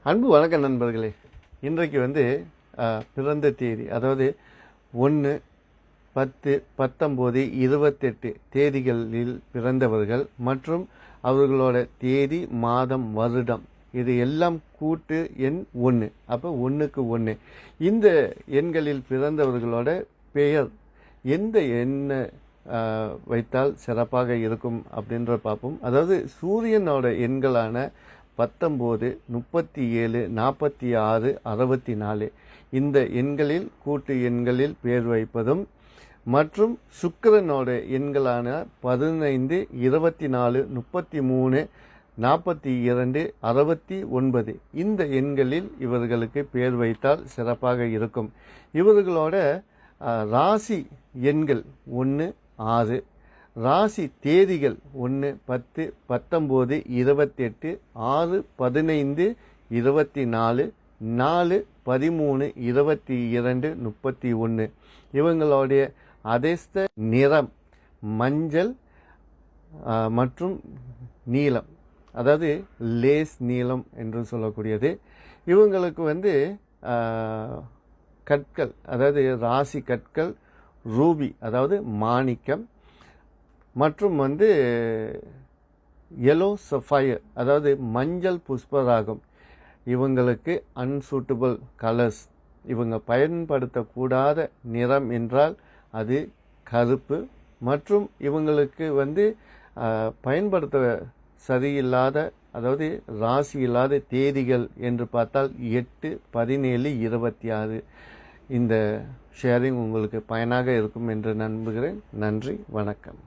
அன்பு வணக்கம் நண்பர்களே. இன்றைக்கு பிறந்த தேதி, அதாவது 1, 10, 19, 28 தேதிகளில் பிறந்தவர்கள் மற்றும் அவர்களோட தேதி, மாதம், வருடம் இது எல்லாம் கூட்டு எண் 1. அப்போ 1க்கு 1. இந்த எண்களில் பிறந்தவர்களோட பெயர் எந்த எண்ணை வைத்தால் சிறப்பாக இருக்கும் அப்படின்ற பார்ப்போம். அதாவது சூரியனோட எண்களான 19, 37, 46, 64 இந்த எண்களில் கூட்டு எண்களில் பெயர் வைப்பதும் மற்றும் சுக்கிரனோட எண்களான 15, 24, 33, 42, 69 இந்த எண்களில் இவர்களுக்கு பெயர் வைத்தால் சிறப்பாக இருக்கும். இவர்களோட ராசி எண்கள் 1, 6, ராசி தேதிகள் 1, 10, 19, 28, 6, 15, 24, 4, 13, 22, 31 இவங்களுடைய அதிர்ஷ்ட நிறம் மஞ்சள் மற்றும் நீலம், அதாவது லேஸ் நீலம் என்று சொல்லக்கூடியது. இவங்களுக்கு கற்கள், அதாவது ராசி கற்கள் ரூபி, அதாவது மாணிக்கம் மற்றும் எல்லோ சஃபயர், அதாவது மஞ்சள் புஷ்பராகம். இவங்களுக்கு அன்சூட்டபிள் கலர்ஸ், இவங்க பயன்படுத்தக்கூடாத நிறம் என்றால் அது கருப்பு. மற்றும் இவங்களுக்கு பயன்படுத்த சரியில்லாத, அதாவது ராசி இல்லாத தேதிகள் என்று பார்த்தால் 8, 17, 26. இந்த ஷேரிங் உங்களுக்கு பயனாக இருக்கும் என்று நம்புகிறேன். நன்றி, வணக்கம்.